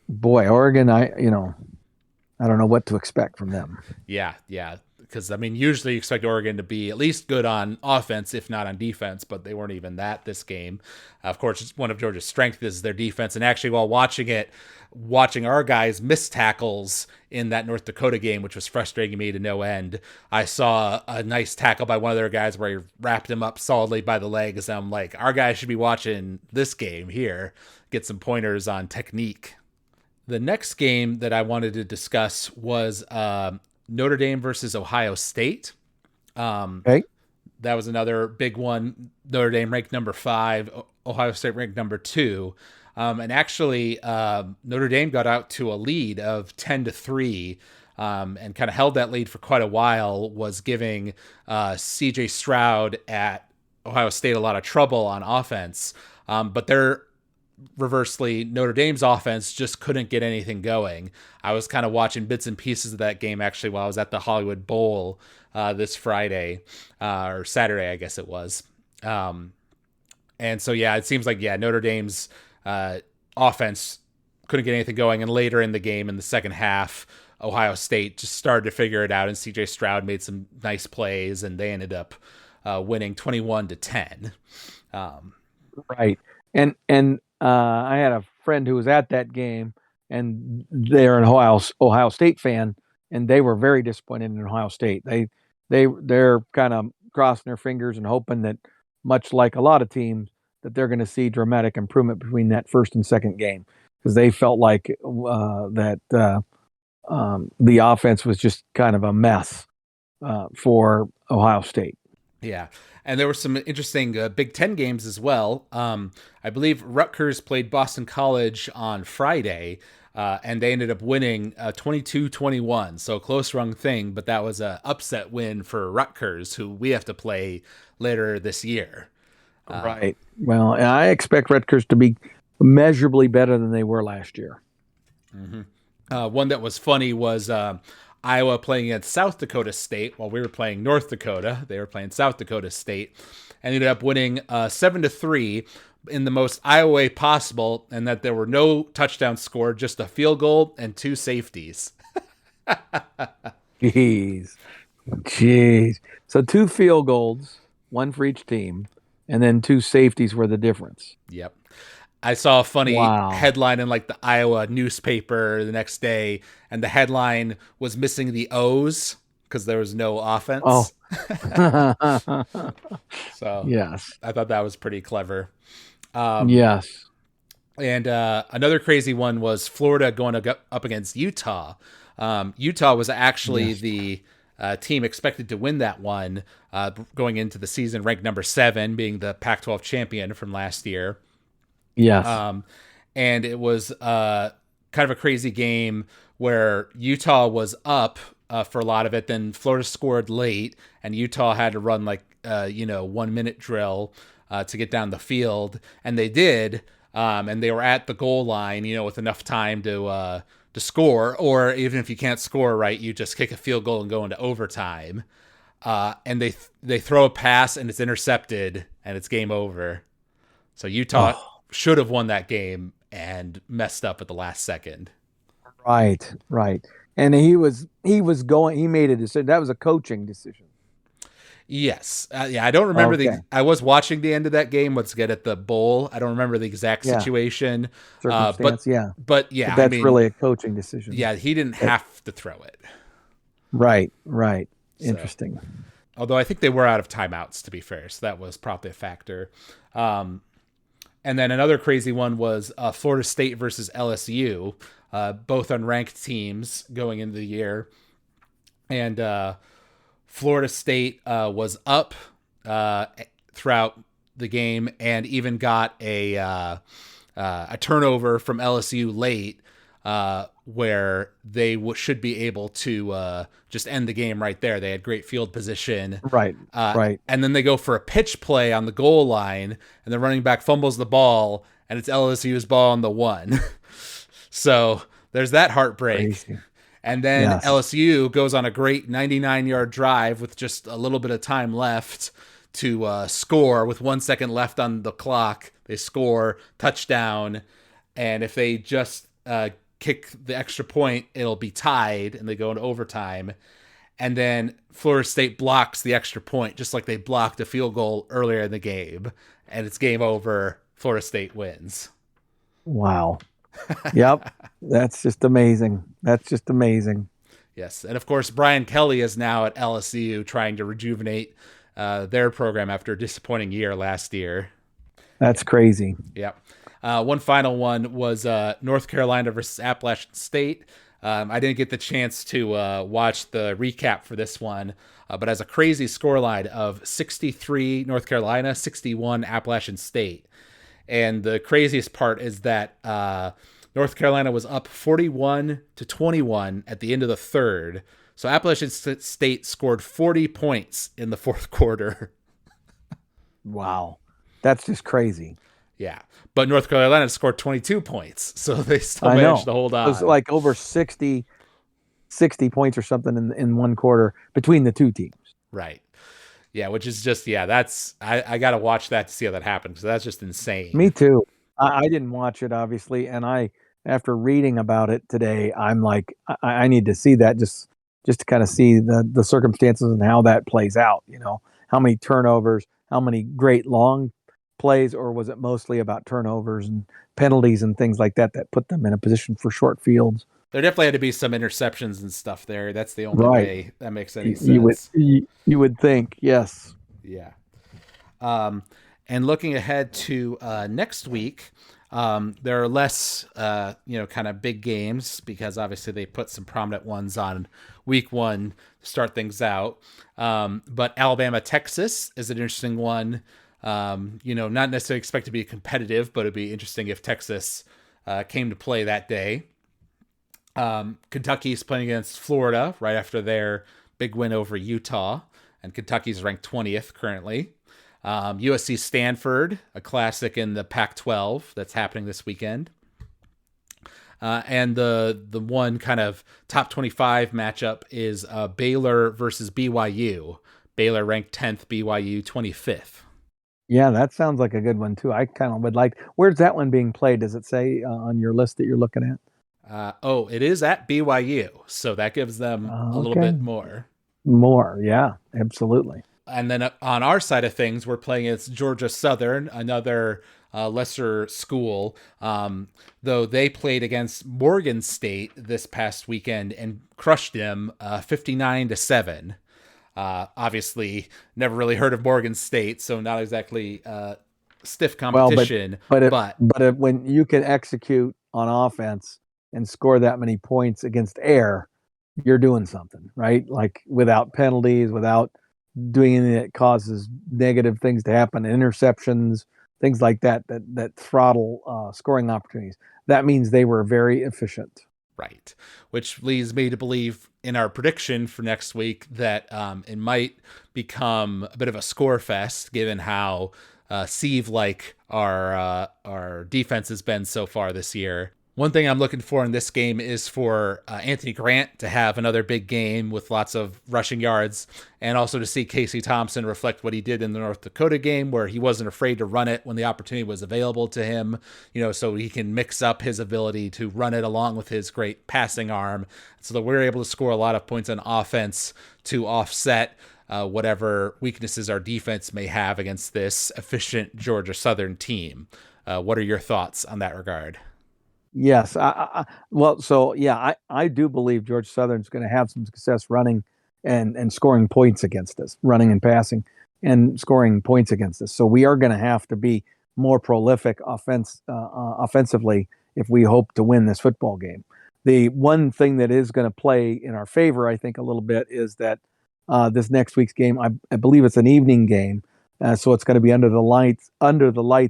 boy, Oregon, I don't know what to expect from them. Yeah, yeah. Because, I mean, usually you expect Oregon to be at least good on offense, if not on defense, but they weren't even that this game. Of course, one of Georgia's strengths is their defense. And actually, while watching our guys miss tackles in that North Dakota game, which was frustrating me to no end, I saw a nice tackle by one of their guys where he wrapped him up solidly by the legs. I'm like, our guys should be watching this game here, get some pointers on technique. The next game that I wanted to discuss was Notre Dame versus Ohio State. Um, Okay. that was another big one. Notre Dame ranked number 5, Ohio State ranked number 2. And actually, Notre Dame got out to a lead of 10-3, and kind of held that lead for quite a while, was giving CJ Stroud at Ohio State a lot of trouble on offense. But they're reversely, Notre Dame's offense just couldn't get anything going. I was kind of watching bits and pieces of that game actually while I was at the Hollywood Bowl this Friday, or Saturday, I guess it was. And so, yeah, it seems like, Notre Dame's offense couldn't get anything going. And later in the game, in the second half, Ohio State just started to figure it out, and CJ Stroud made some nice plays, and they ended up winning 21-10. Right. And I had a friend who was at that game, and they're an Ohio State fan, and they were very disappointed in Ohio State. They're kind of crossing their fingers and hoping that, much like a lot of teams, that they're going to see dramatic improvement between that first and second game, because they felt like that the offense was just kind of a mess for Ohio State. Yeah. And there were some interesting Big Ten games as well. I believe Rutgers played Boston College on Friday, and they ended up winning 22-21. So a close run thing, but that was an upset win for Rutgers, who we have to play later this year. Right. Well, and I expect Rutgers to be measurably better than they were last year. One that was funny was Iowa playing against South Dakota State while we were playing North Dakota. They were playing South Dakota State, and ended up winning 7-3 in the most Iowa way possible, and that there were no touchdowns scored, just a field goal and 2 safeties. Jeez. Jeez. So 2 field goals, one for each team, and then 2 safeties were the difference. Yep. I saw a funny Wow. headline in like the Iowa newspaper the next day, and the headline was missing the O's because there was no Oh. offense. So Yes. I thought that was pretty clever. Um, Yes. And another crazy one was Florida going up against Utah. Utah was actually Yes. the team expected to win that one, going into the season, ranked number 7, being the Pac-12 champion from last year. Yes. Um, and it was kind of a crazy game where Utah was up for a lot of it. Then Florida scored late, and Utah had to run like 1 minute drill to get down the field, and they did. And they were at the goal line, with enough time to score, or even if you can't score right, you just kick a field goal and go into overtime. And they throw a pass and it's intercepted and it's game over. So Utah Oh, should have won that game and messed up at the last second. right, right. And he made a decision. That was a coaching decision. Yes. Yeah, I don't remember Okay. I was watching the end of that game. Let's get at the bowl. I don't remember the exact Yeah. situation. Uh, Circumstance. but, Yeah. but yeah, But I that's mean, really a coaching decision. yeah, he didn't That, have to throw it. right, right. So, Interesting. although I think they were out of timeouts, to be fair. So that was probably a factor. Um, And then another crazy one was Florida State versus LSU, both unranked teams going into the year. And Florida State was up throughout the game and even got a turnover from LSU late, where they should be able to just end the game right there. They had great field position. Right, right. And then they go for a pitch play on the goal line, and the running back fumbles the ball, and it's LSU's ball on the 1. So there's that heartbreak. Crazy. And then Yes. LSU goes on a great 99-yard drive with just a little bit of time left to score with 1 second left on the clock. They score, touchdown, and if they just kick the extra point, it'll be tied, and they go into overtime. And then Florida State blocks the extra point, just like they blocked a field goal earlier in the game, and it's game over. Florida State wins. Wow. Yep. That's just amazing. That's just amazing. Yes, and of course Brian Kelly is now at LSU trying to rejuvenate their program after a disappointing year last year. That's crazy. Yeah. One final one was North Carolina versus Appalachian State. I didn't get the chance to watch the recap for this one, but as a crazy scoreline of 63 North Carolina, 61 Appalachian State. And the craziest part is that North Carolina was up 41-21 at the end of the third. So Appalachian State scored 40 points in the fourth quarter. Wow. That's just crazy. Yeah. But North Carolina scored 22 points. So they still I managed know. to hold It was on. like over 60 points or something in one quarter between the two teams. Right. Yeah. Which is just, yeah, I got to watch that to see how that happened because that's just insane. Me too. I didn't watch it obviously, and after reading about it today, I'm like, I need to see that just to kind of see the circumstances and how that plays out. How many turnovers, how many great long plays, or was it mostly about turnovers and penalties and things like that that put them in a position for short fields? There definitely had to be some interceptions and stuff there. That's the only Right. way that makes any You would sense. you would think, yes. Yeah. Um, and looking ahead to next week, there are less, kind of big games because obviously they put some prominent ones on week 1 to start things out. But Alabama, Texas is an interesting one. Not necessarily expect to be competitive, but it'd be interesting if Texas came to play that day. Kentucky's playing against Florida right after their big win over Utah, and Kentucky's ranked 20th currently. USC Stanford, a classic in the Pac-12 that's happening this weekend. And the one kind of top 25 matchup is Baylor versus BYU. Baylor ranked 10th, BYU 25th. Yeah, that sounds like a good one too. I kind of would like. Where's that one being played? Does it say on your list that you're looking at? It is at BYU, so that gives them a little Okay. bit more. More, yeah, absolutely. And then on our side of things, we're playing against Georgia Southern, another lesser school, though they played against Morgan State this past weekend and crushed them 59-7. Obviously, never really heard of Morgan State, so not exactly stiff Well, but competition, but it, but but it, when you can execute on offense and score that many points against air, you're doing something, right? Like without penalties, without doing anything that causes negative things to happen, interceptions, things like that throttle scoring opportunities. That means they were very efficient. right. Which leads me to believe in our prediction for next week that it might become a bit of a score fest, given how sieve like our defense has been so far this year. One thing I'm looking for in this game is for Anthony Grant to have another big game with lots of rushing yards, and also to see Casey Thompson reflect what he did in the North Dakota game, where he wasn't afraid to run it when the opportunity was available to him, so he can mix up his ability to run it along with his great passing arm, so that we're able to score a lot of points on offense to offset whatever weaknesses our defense may have against this efficient Georgia Southern team. What are your thoughts on that regard? Yes. Well, so yeah, I do believe Georgia Southern's going to have some success running and scoring points against us, running and passing and scoring points against us. So we are going to have to be more prolific offensively if we hope to win this football game. The one thing that is going to play in our favor, I think, a little bit is that this next week's game, I believe it's an evening game, so it's going to be under the lights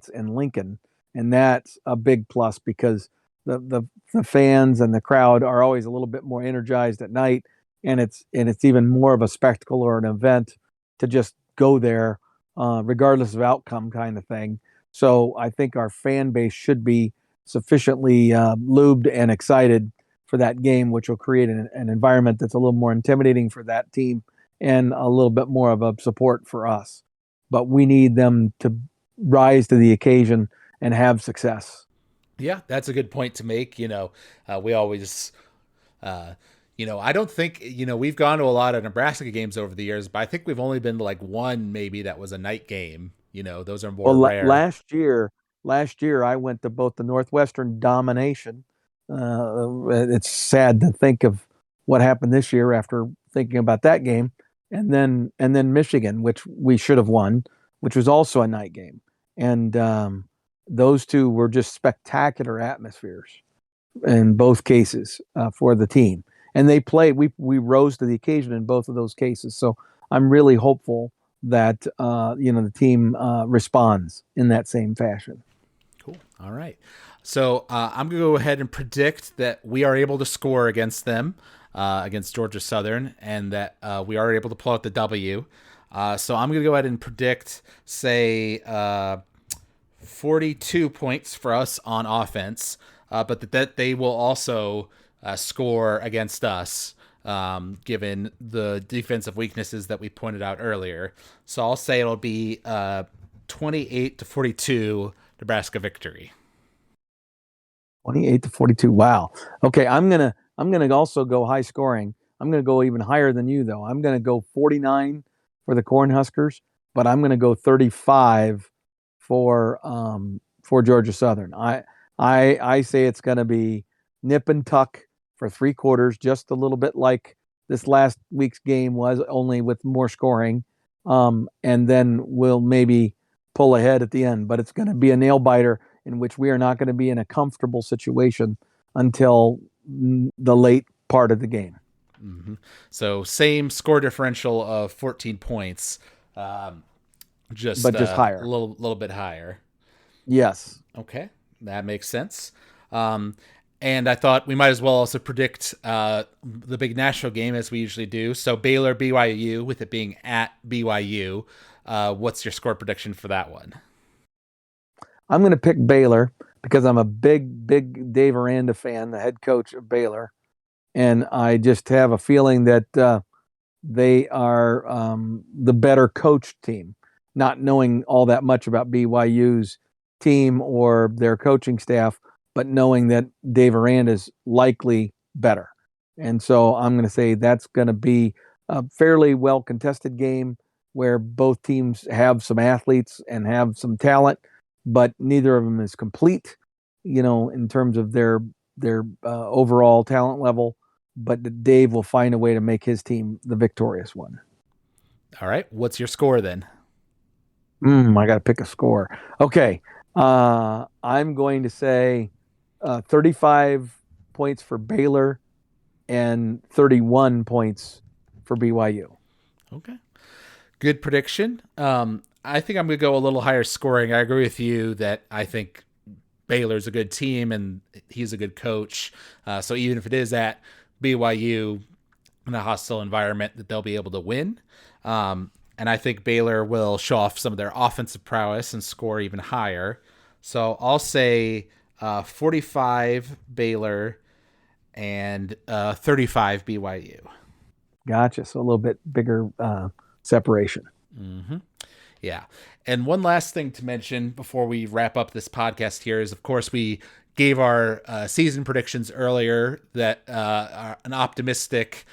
in Lincoln, and that's a big plus because the fans and the crowd are always a little bit more energized at night, and it's even more of a spectacle or an event to just go there, regardless of outcome, kind of thing. So I think our fan base should be sufficiently lubed and excited for that game, which will create an environment that's a little more intimidating for that team and a little bit more of a support for us. But we need them to rise to the occasion and have success. Yeah, that's a good point to make. We always, I don't think, we've gone to a lot of Nebraska games over the years, but I think we've only been to like one maybe that was a night game. Those are more Well, rare. last year I went to both the Northwestern domination. It's sad to think of what happened this year after thinking about that game, and then Michigan, which we should have won, which was also a night game, and those two were just spectacular atmospheres in both cases for the team, and they played. We rose to the occasion in both of those cases. So I'm really hopeful that the team responds in that same fashion. Cool. All right. So I'm going to go ahead and predict that we are able to score against them, against Georgia Southern, and that we are able to pull out the W. So I'm going to go ahead and predict, say, 42 points for us on offense, but that they will also score against us, given the defensive weaknesses that we pointed out earlier. So I'll say it'll be 28-42 Nebraska victory. 28-42. Wow. Okay, I'm gonna also go high scoring. I'm gonna go even higher than you though. I'm gonna go 49 for the Cornhuskers, but I'm gonna go 35 for Georgia Southern. I say it's gonna be nip and tuck for 3 quarters, just a little bit like this last week's game was, only with more scoring. And then we'll maybe pull ahead at the end, but it's going to be a nail biter in which we are not going to be in a comfortable situation until the late part of the game. Mm-hmm. So same score differential of 14 points, um, just But just a higher. little bit higher. Yes. Okay, that makes sense. And I thought we might as well also predict the big national game as we usually do. So Baylor BYU, with it being at BYU. What's your score prediction for that one? I'm going to pick Baylor because I'm a big Dave Aranda fan, the head coach of Baylor. And I just have a feeling that they are the better coached team, not knowing all that much about BYU's team or their coaching staff, but knowing that Dave Aranda is likely better. And so I'm going to say that's going to be a fairly well contested game where both teams have some athletes and have some talent, but neither of them is complete, in terms of their overall talent level. But Dave will find a way to make his team the victorious one. All right, what's your score then? I got to pick a score. Okay. I'm going to say 35 points for Baylor and 31 points for BYU. Okay. Good prediction. I think I'm going to go a little higher scoring. I agree with you that I think Baylor's a good team and he's a good coach. So even if it is at BYU in a hostile environment, that they'll be able to win. And I think Baylor will show off some of their offensive prowess and score even higher. So I'll say 45 Baylor and 35 BYU. Gotcha. So a little bit bigger separation. Mm-hmm. Yeah. And one last thing to mention before we wrap up this podcast here is, of course, we gave our season predictions earlier that our optimistic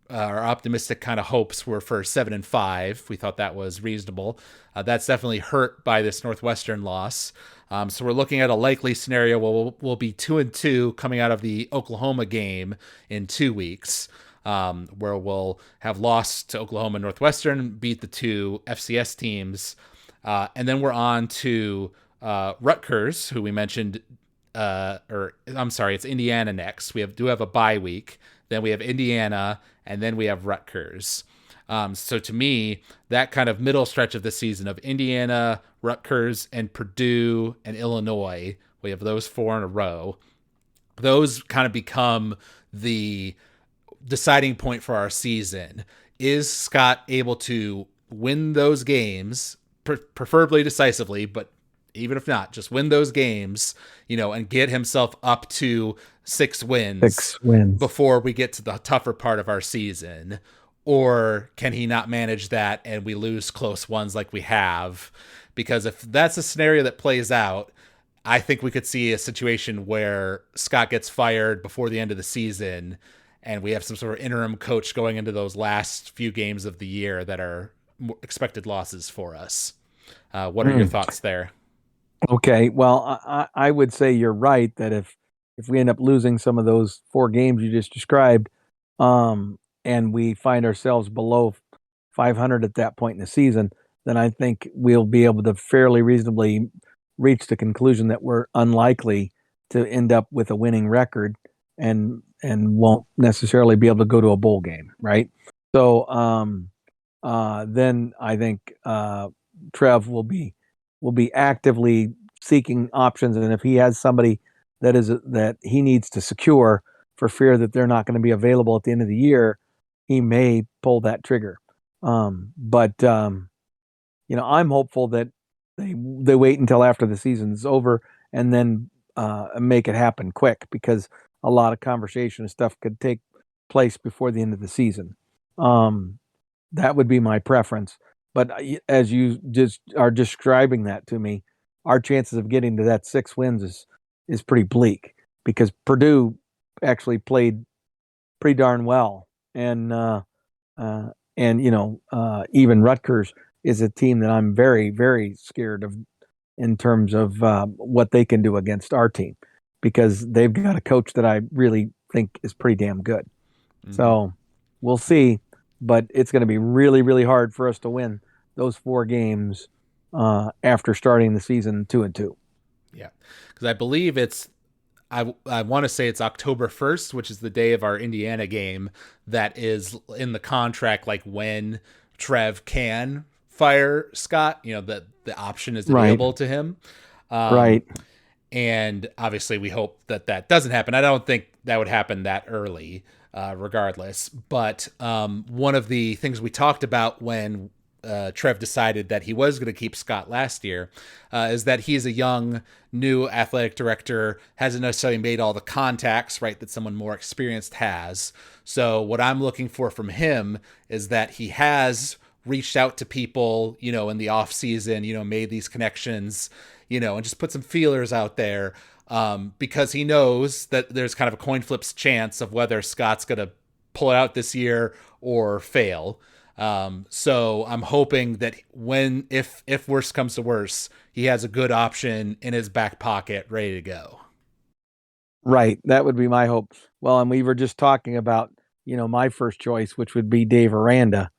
kind of hopes were for 7-5. We thought that was reasonable. That's definitely hurt by this Northwestern loss. So we're looking at a likely scenario where we'll be 2-2 coming out of the Oklahoma game in 2 weeks. Where we'll have lost to Oklahoma and Northwestern, beat the two FCS teams, and then we're on to Rutgers, who we mentioned, it's Indiana next. We do have a bye week, then we have Indiana, and then we have Rutgers. So to me, that kind of middle stretch of the season of Indiana, Rutgers, and Purdue and Illinois, we have those 4 in a row. Those kind of become the deciding point for our season. Is Scott able to win those games, preferably decisively, but even if not, just win those games, and get himself up to 6 wins before we get to the tougher part of our season? Or can he not manage that and we lose close ones like we have? Because if that's a scenario that plays out, I think we could see a situation where Scott gets fired before the end of the season and we have some sort of interim coach going into those last few games of the year that are expected losses for us. What are your thoughts there? Okay, well, I would say you're right that if we end up losing some of those 4 games you just described, and we find ourselves below 500 at that point in the season, then I think we'll be able to fairly reasonably reach the conclusion that we're unlikely to end up with a winning record and won't necessarily be able to go to a bowl game, right? So then I think Trev will be actively seeking options, and if he has somebody that he needs to secure for fear that they're not going to be available at the end of the year, he may pull that trigger. But I'm hopeful that they wait until after the season's over and then make it happen quick, because a lot of conversation and stuff could take place before the end of the season. That would be my preference. But as you just are describing that to me, our chances of getting to that 6 wins is pretty bleak, because Purdue actually played pretty darn well, and even Rutgers is a team that I'm very, very scared of in terms of what they can do against our team, because they've got a coach that I really think is pretty damn good. Mm-hmm. So we'll see, but it's going to be really, really hard for us to win those 4 games after starting the season 2-2. Yeah, because I believe I want to say it's October 1st, which is the day of our Indiana game, that is in the contract, like when Trev can fire Scott, that the option is available to him. Right. And obviously we hope that doesn't happen. I don't think that would happen that early, regardless. But one of the things we talked about when Trev decided that he was going to keep Scott last year is that he's a young, new athletic director, hasn't necessarily made all the contacts, right, that someone more experienced has. So what I'm looking for from him is that he has reached out to people, in the off season, made these connections, and just put some feelers out there, because he knows that there's kind of a coin flip's chance of whether Scott's going to pull it out this year or fail. So I'm hoping that if worse comes to worse, he has a good option in his back pocket ready to go. Right. That would be my hope. Well, and we were just talking about, my first choice, which would be Dave Aranda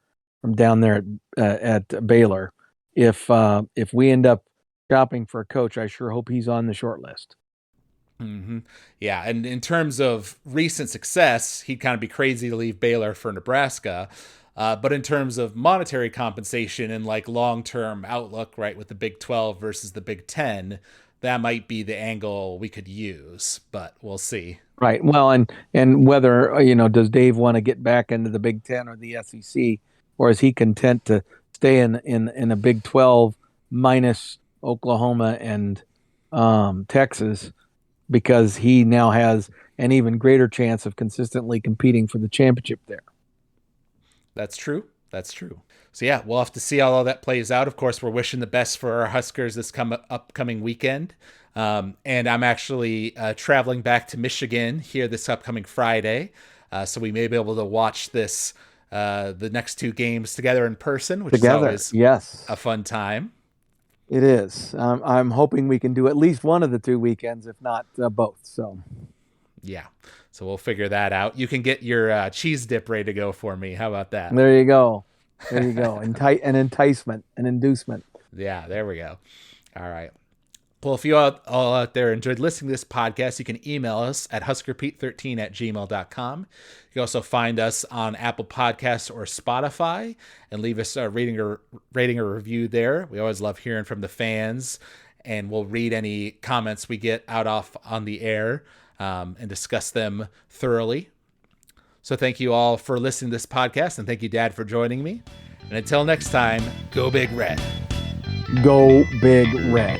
from down there at Baylor. if we end up shopping for a coach, I sure hope he's on the short list. Mm-hmm. Yeah, and in terms of recent success, he'd kind of be crazy to leave Baylor for Nebraska. But in terms of monetary compensation and like long-term outlook, right, with the Big 12 versus the Big 10, that might be the angle we could use, but we'll see. Right. Well, and whether does Dave want to get back into the Big Ten or the SEC, or is he content to stay in a Big 12 minus Oklahoma and Texas, because he now has an even greater chance of consistently competing for the championship there. That's true. That's true. So yeah, we'll have to see how all that plays out. Of course, we're wishing the best for our Huskers this upcoming weekend. And I'm actually traveling back to Michigan here this upcoming Friday. So we may be able to watch the next two games together in person, which is always a fun time. It is. I'm hoping we can do at least one of the 2 weekends, if not both. So, yeah. So we'll figure that out. You can get your cheese dip ready to go for me. How about that? There you go. There you go. An enticement, an inducement. Yeah, there we go. All right. Well, if you all out there enjoyed listening to this podcast, you can email us at huskerpete13@gmail.com. You can also find us on Apple Podcasts or Spotify and leave us a rating or review there. We always love hearing from the fans, and we'll read any comments we get out off on the air and discuss them thoroughly. So thank you all for listening to this podcast, and thank you, Dad, for joining me. And until next time, go Big Red. Go Big Red.